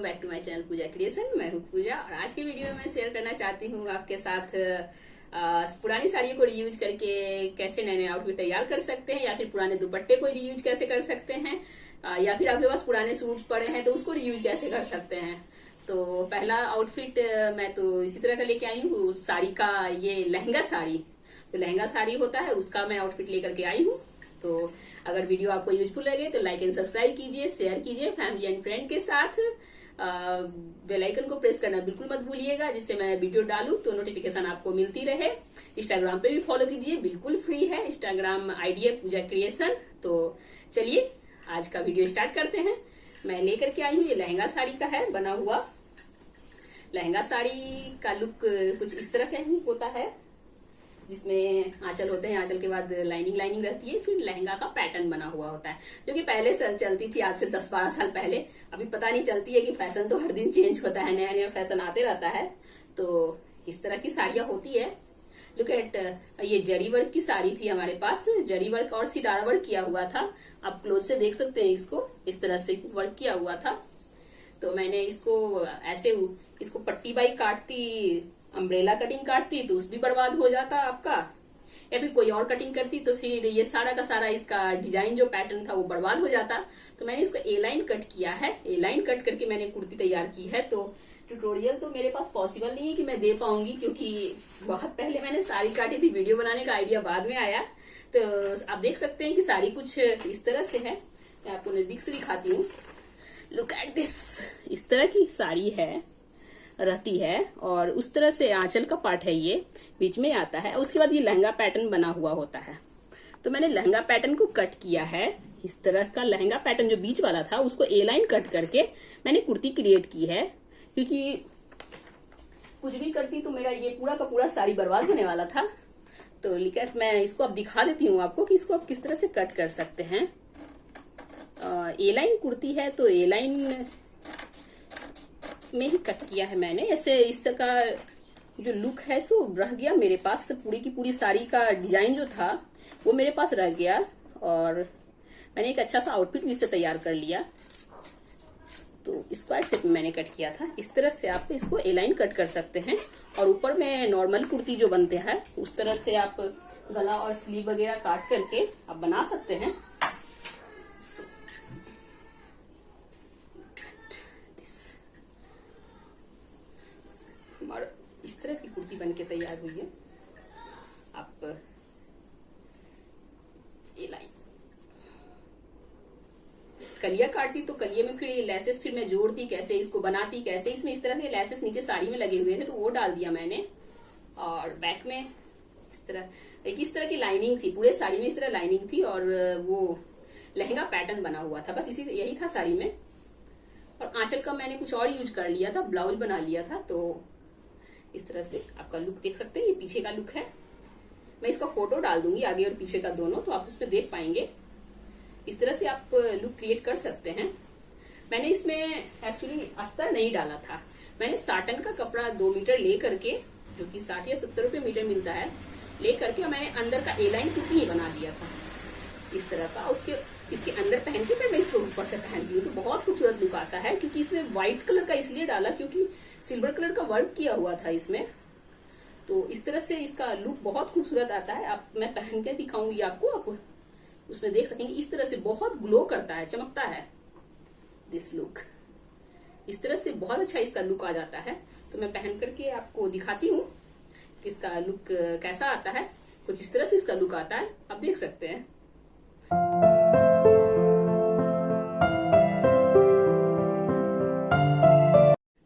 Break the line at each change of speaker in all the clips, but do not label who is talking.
Back to my channel Pooja creation. मैं हूँ पूजा और आज की वीडियो में मैं शेयर करना चाहती हूँ आपके साथ पुरानी साड़ियों को रीयूज करके कैसे नए नए आउटफिट तैयार कर सकते हैं, या फिर पुराने दुपट्टे को रीयूज कैसे कर सकते हैं, या फिर आपके पास पुराने सूट्स पड़े हैं तो उसको रीयूज कैसे कर सकते हैं। तो पहला आउटफिट मैं तो इसी तरह का लेके आई हूँ, साड़ी का, ये लहंगा साड़ी, जो लहंगा साड़ी होता है उसका मैं आउटफिट लेकर के आई हूँ। तो अगर वीडियो आपको यूजफुल लगे तो लाइक एंड सब्सक्राइब कीजिए, शेयर कीजिए फैमिली एंड फ्रेंड के साथ। बेल आइकन को प्रेस करना बिल्कुल मत भूलिएगा, जिससे मैं वीडियो डालूं तो नोटिफिकेशन आपको मिलती रहे। इंस्टाग्राम पे भी फॉलो कीजिए, बिल्कुल फ्री है, इंस्टाग्राम आईडी है पूजा क्रिएशन। तो चलिए आज का वीडियो स्टार्ट करते हैं। मैं लेकर के आई हूँ, ये लहंगा साड़ी का है बना हुआ। लहंगा साड़ी का लुक कुछ इस तरह का होता है, जिसमें आंचल होते हैं, आंचल के बाद लाइनिंग रहती है, फिर लहंगा का पैटर्न बना हुआ होता है, जो कि पहले चलती थी, आज से 10-12 साल पहले। अभी पता नहीं चलती है कि फैशन तो हर दिन चेंज होता है, नया नया फैशन आते रहता है। तो इस तरह की साड़ियां होती है। लुक एट, ये जरी वर्क की साड़ी थी हमारे पास, जरी वर्क और सितारा वर्क किया हुआ था। आप क्लोज से देख सकते हैं, इसको इस तरह से वर्क किया हुआ था। तो मैंने इसको ऐसे, इसको पट्टी बाई काटती, अम्ब्रेला कटिंग काटती तो उस भी बर्बाद हो जाता आपका, या फिर कोई और कटिंग करती तो फिर ये सारा का सारा इसका डिजाइन जो पैटर्न था वो बर्बाद हो जाता। तो मैंने इसको ए लाइन कट किया है, ए लाइन कट करके मैंने कुर्ती तैयार की है। तो ट्यूटोरियल तो मेरे पास पॉसिबल नहीं है कि मैं दे पाऊंगी, क्योंकि बहुत पहले मैंने साड़ी काटी थी, वीडियो बनाने का आइडिया बाद में आया। तो आप देख सकते हैं कि साड़ी कुछ इस तरह से है, मैं आपको नजदीक से दिखाती हूँ। लुक एट दिस, इस तरह की साड़ी है, रहती है, और उस तरह से आंचल का पार्ट है, ये बीच में आता है। उसके बाद ये लहंगा पैटर्न बना हुआ होता है। तो मैंने लहंगा पैटर्न को कट किया है, इस तरह का लहंगा पैटर्न जो बीच वाला था उसको ए लाइन कट करके मैंने कुर्ती क्रिएट की है, क्योंकि कुछ भी करती तो मेरा ये पूरा का पूरा साड़ी बर्बाद होने वाला था। तो लिखा, मैं इसको अब दिखा देती हूँ आपको कि इसको आप किस तरह से कट कर सकते हैं। ए लाइन कुर्ती है तो ए लाइन में ही कट किया है मैंने। ऐसे इसका जो लुक है सो रह गया मेरे पास, पूरी की पूरी साड़ी का डिजाइन जो था वो मेरे पास रह गया, और मैंने एक अच्छा सा आउटफिट भी इससे तैयार कर लिया। तो स्क्वायर शेप में मैंने कट किया था। इस तरह से आप इसको ए लाइन कट कर सकते हैं, और ऊपर में नॉर्मल कुर्ती जो बनते हैं उस तरह से आप गला और स्लीव वगैरह काट करके आप बना सकते हैं। इस तरह की कुर्ती बनके तैयार हुई है। आप ये लाइन कलिया काटती तो कलिये में फिर ये लेसेस फिर मैं जोड़ती, कैसे इसको बनाती, कैसे इसमें इस तरह के लेसेस नीचे साड़ी में लगे हुए थे तो वो डाल दिया मैंने। और बैक में इस तरह की लाइनिंग थी, पूरे साड़ी में इस तरह लाइनिंग थी, और वो लहंगा पैटर्न बना हुआ था, बस यही था साड़ी में। और आंचल का मैंने कुछ और यूज कर लिया था, ब्लाउज बना लिया था। तो इस तरह से आपका लुक देख सकते हैं, ये पीछे का लुक है। मैं इसका फोटो डाल दूंगी, आगे और पीछे का दोनों, तो आप उसमें देख पाएंगे। इस तरह से आप लुक क्रिएट कर सकते हैं। मैंने इसमें एक्चुअली अस्तर नहीं डाला था, मैंने साटन का कपड़ा 2 मीटर ले करके, जो कि 60 या 70 रुपये मीटर मिलता है, ले करके मैंने अंदर का ए लाइन कुर्ती ही बना दिया था इस तरह का। इसके अंदर पहन के फिर मैं इसको ऊपर से पहनती हूँ तो बहुत खूबसूरत लुक आता है। क्योंकि इसमें व्हाइट कलर का इसलिए डाला क्योंकि सिल्वर कलर का वर्क किया हुआ था इसमें। तो इस तरह से इसका लुक बहुत खूबसूरत आता है। मैं पहन के दिखाऊंगी आपको, आप उसमें देख सकेंगे। इस तरह से बहुत ग्लो करता है, चमकता है दिस लुक। इस तरह से बहुत अच्छा इसका लुक आ जाता है। तो मैं पहन करके आपको दिखाती हूँ इसका लुक कैसा आता है। कुछ इस तरह से इसका लुक आता है, आप देख सकते हैं।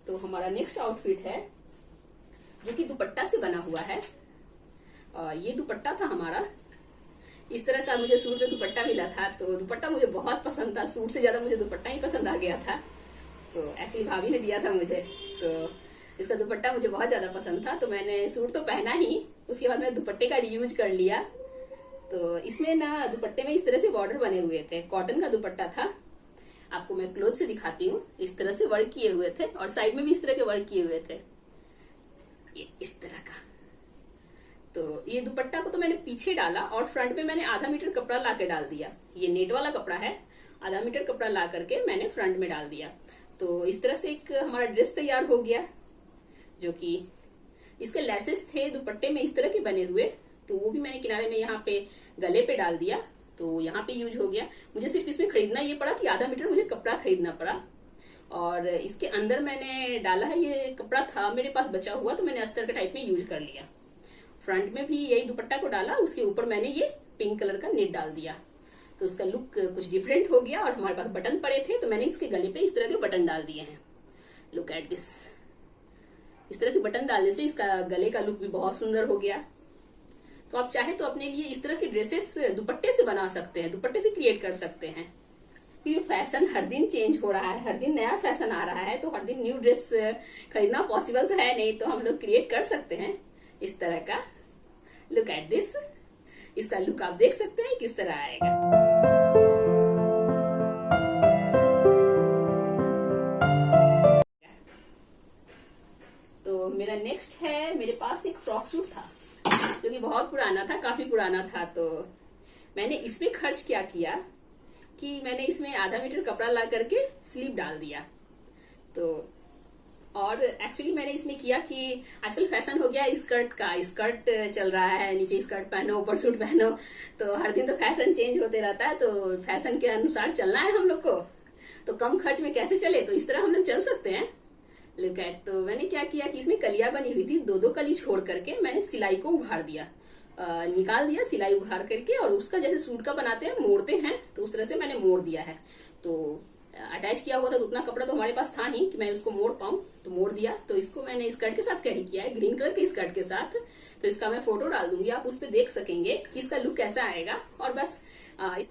तो हमारा नेक्स्ट आउटफिट है जो कि दुपट्टा से बना हुआ है। ये दुपट्टा था हमारा, इस तरह का मुझे सूट में दुपट्टा मिला था। तो दुपट्टा मुझे बहुत पसंद था, सूट से ज्यादा मुझे दुपट्टा ही पसंद आ गया था। तो एक्चुअली भाभी ने दिया था मुझे, तो इसका दुपट्टा मुझे बहुत ज्यादा पसंद था। तो मैंने सूट तो पहना ही, उसके बाद मैंने दुपट्टे का रीयूज कर लिया। तो इसमें ना दुपट्टे में इस तरह से बॉर्डर बने हुए थे, कॉटन का दुपट्टा था। आपको मैं क्लोज से दिखाती हूँ, इस तरह से वर्क किए हुए थे, और साइड में भी इस तरह के वर्क किए हुए थे, ये इस तरह का। तो ये दुपट्टा को तो मैंने पीछे डाला, और फ्रंट में मैंने आधा मीटर कपड़ा ला के डाल दिया। ये नेट वाला कपड़ा है, आधा मीटर कपड़ा ला करके मैंने फ्रंट में डाल दिया। तो इस तरह से एक हमारा ड्रेस तैयार हो गया, जो कि इसके लेसेस थे दुपट्टे में इस तरह के बने हुए, तो वो भी मैंने किनारे में यहाँ पे गले पे डाल दिया, तो यहाँ पे यूज हो गया। मुझे सिर्फ इसमें खरीदना ये पड़ा कि आधा मीटर मुझे कपड़ा खरीदना पड़ा, और इसके अंदर मैंने डाला है, ये कपड़ा था मेरे पास बचा हुआ तो मैंने अस्तर के टाइप में यूज कर लिया। फ्रंट में भी यही दुपट्टा को डाला, उसके ऊपर मैंने ये पिंक कलर का नेट डाल दिया, तो उसका लुक कुछ डिफरेंट हो गया। और हमारे पास बटन पड़े थे तो मैंने इसके गले पे इस तरह के बटन डाल दिए हैं। लुक एट दिस, इस तरह के बटन डालने से इसका गले का लुक भी बहुत सुंदर हो गया। तो आप चाहे तो अपने लिए इस तरह के ड्रेसेस दुपट्टे से बना सकते हैं, दुपट्टे से क्रिएट कर सकते हैं, क्योंकि फैशन हर दिन चेंज हो रहा है, हर दिन नया फैशन आ रहा है, तो हर दिन न्यू ड्रेस खरीदना पॉसिबल तो है नहीं, तो हम लोग क्रिएट कर सकते हैं इस तरह का। लुक एट दिस, इसका लुक आप देख सकते हैं किस तरह आएगा। तो मेरा नेक्स्ट है, मेरे पास एक फ्रॉक सूट था जो कि बहुत पुराना था, काफी पुराना था, तो मैंने इसमें खर्च क्या किया कि मैंने इसमें आधा मीटर कपड़ा ला करके स्लीव डाल दिया। तो और एक्चुअली मैंने इसमें किया कि आजकल फैशन हो गया स्कर्ट का, स्कर्ट चल रहा है, नीचे स्कर्ट पहनो ऊपर सूट पहनो, तो हर दिन तो फैशन चेंज होते रहता है, तो फैशन के अनुसार चलना है हम लोग को, तो कम खर्च में कैसे चले, तो इस तरह हम लोग चल सकते हैं। लुक एट, तो मैंने क्या किया कि इसमें कलियां बनी हुई थी, दो दो कली छोड़ करके मैंने सिलाई को उघाड़ दिया, निकाल दिया सिलाई उघाड़ करके, और उसका जैसे सूट का बनाते हैं मोड़ते हैं, तो उस तरह से मैंने मोड़ दिया है। तो अटैच किया हुआ था तो उतना कपड़ा तो हमारे पास था नहीं कि मैं उसको मोड़ पाऊं, तो मोड़ दिया। तो इसको मैंने स्कर्ट के साथ कैरी किया है, ग्रीन कलर के स्कर्ट के साथ, तो इसका मैं फोटो डाल दूंगी, आप उस पर देख सकेंगे कि इसका लुक कैसा आएगा। और बस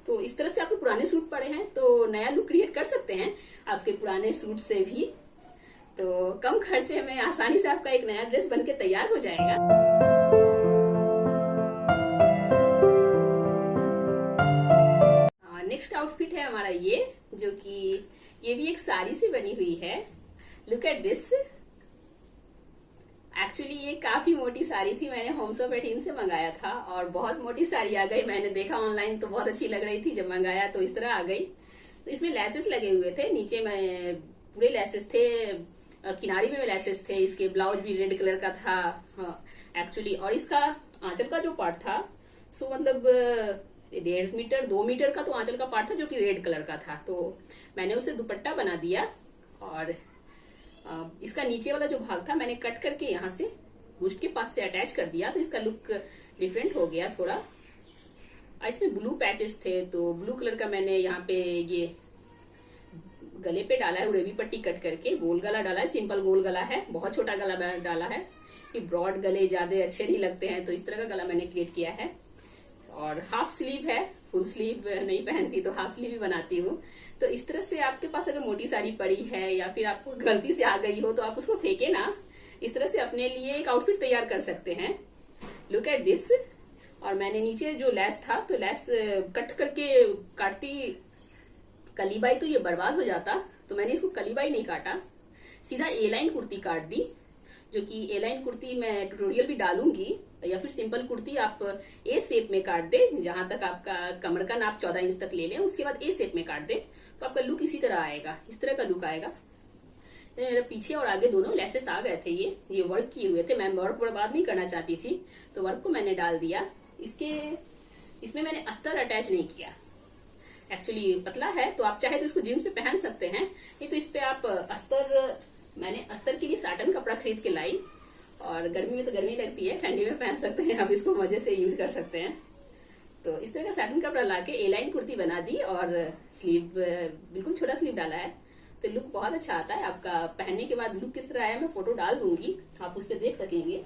तो इस तरह से आपके पुराने सूट पड़े हैं तो नया लुक क्रिएट कर सकते हैं आपके पुराने सूट से भी, तो कम खर्चे में आसानी से आपका एक नया ड्रेस बनके तैयार हो जाएगा। नेक्स्ट आउटफिट है हमारा ये, जो कि ये भी एक साड़ी से बनी हुई है। लुक एट दिस, एक्चुअली ये काफी मोटी साड़ी थी, मैंने होम्स ऑफ 18 से मंगाया था और बहुत मोटी साड़ी आ गई। मैंने देखा ऑनलाइन तो बहुत अच्छी लग रही थी, जब मंगाया तो इस तरह आ गई। तो इसमें लेसेस लगे हुए थे, नीचे में पूरे लेसेस थे, किनारी में लेसेस थे, इसके ब्लाउज भी रेड कलर का था एक्चुअली। और इसका आंचल का जो पार्ट था सो मतलब 1.5 मीटर 2 मीटर का तो आंचल का पार्ट था, जो कि रेड कलर का था, तो मैंने उसे दुपट्टा बना दिया। और इसका नीचे वाला जो भाग था मैंने कट करके यहाँ से बुश के पास से अटैच कर दिया, तो इसका लुक डिफरेंट हो गया थोड़ा। इसमें ब्लू पैचेस थे, तो ब्लू कलर का मैंने यहाँ पे ये गले पे डाला है, उड़ेबी पट्टी कट करके गोल गला डाला है, सिंपल गोल गला है, बहुत छोटा गला डाला है कि ब्रॉड गले ज्यादा अच्छे नहीं लगते हैं, तो इस तरह का गला मैंने क्रिएट किया है। और हाफ स्लीव है, फुल स्लीव नहीं पहनती तो हाफ स्लीव ही बनाती हूँ। तो इस तरह से आपके पास अगर मोटी साड़ी पड़ी है या फिर आपको गलती से आ गई हो तो आप उसको फेंके ना, इस तरह से अपने लिए एक आउटफिट तैयार कर सकते हैं। Look at this. और मैंने नीचे जो लेस था तो लेस कट करके काटती कलीबाई तो ये बर्बाद हो जाता, तो मैंने इसको कलीबाई नहीं काटा, सीधा ए लाइन कुर्ती काट दी, जो कि ए लाइन कुर्ती मैं ट्यूटोरियल भी डालूंगी, या फिर सिंपल कुर्ती आप ए शेप में काट दे, जहां तक आपका कमर का नाप 14 इंच तक ले लें, उसके बाद ए शेप में काट दे, तो आपका लुक इसी तरह आएगा, इस तरह का लुक आएगा। तो मेरे पीछे और आगे दोनों लेसेस आ गए थे, ये वर्क किए हुए थे, मैं वर्क बर्बाद नहीं करना चाहती थी, तो वर्क को मैंने डाल दिया। इसमें मैंने अस्तर अटैच नहीं किया, एक्चुअली पतला है, तो आप चाहे तो इसको जीन्स पे पहन सकते हैं, नहीं तो इस पे आप मैंने अस्तर के लिए साटन कपड़ा खरीद के लाई, और गर्मी में तो गर्मी लगती है, ठंडी में पहन सकते हैं, आप इसको मजे से यूज कर सकते हैं। तो इस तरह का साटन कपड़ा लाके ए लाइन कुर्ती बना दी, और स्लीव बिल्कुल छोटा स्लीव डाला है, तो लुक बहुत अच्छा आता है आपका। पहनने के बाद लुक किस तरह आया मैं फोटो डाल दूंगी, आप उस पर देख सकेंगे।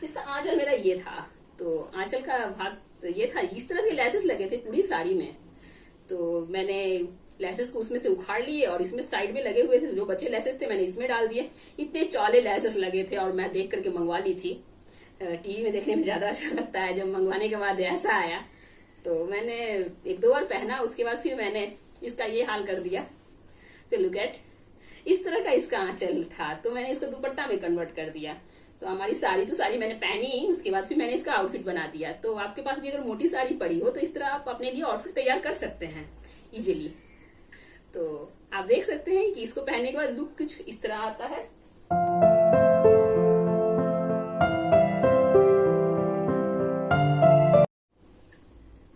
इसका आंचल मेरा ये था, तो आंचल का भाग ये था, इस तरह के लेसेस लगे थे पूरी साड़ी में, तो मैंने लेसेस को उसमें से उखाड़ लिए और इसमें साइड में लगे हुए थे जो बचे लेसेस थे मैंने इसमें डाल दिए। इतने चौले लेसेस लगे थे और मैं देख करके मंगवा ली थी, टीवी में देखने में ज्यादा अच्छा लगता है, जब मंगवाने के बाद ऐसा आया तो मैंने 1-2 बार पहना, उसके बाद फिर मैंने इसका ये हाल कर दिया। तो लुक एट, इस तरह का इसका आंचल था, तो मैंने इसको दुपट्टा में कन्वर्ट कर दिया। तो हमारी साड़ी मैंने पहनी, उसके बाद फिर मैंने इसका आउटफिट बना दिया। तो आपके पास भी अगर मोटी साड़ी पड़ी हो तो इस तरह आप अपने लिए आउटफिट तैयार कर सकते हैं इजीली। तो आप देख सकते हैं कि इसको पहनने के बाद लुक कुछ इस तरह आता है।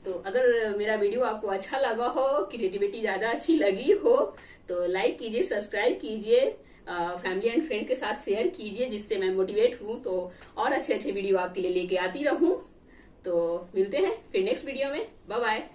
तो अगर मेरा वीडियो आपको अच्छा लगा हो, क्रिएटिविटी ज्यादा अच्छी लगी हो, तो लाइक कीजिए, सब्सक्राइब कीजिए, फैमिली एंड फ्रेंड के साथ शेयर कीजिए, जिससे मैं मोटिवेट हूँ तो और अच्छे अच्छे वीडियो आपके लिए लेके आती रहूं। तो मिलते हैं फिर नेक्स्ट वीडियो में। Bye bye.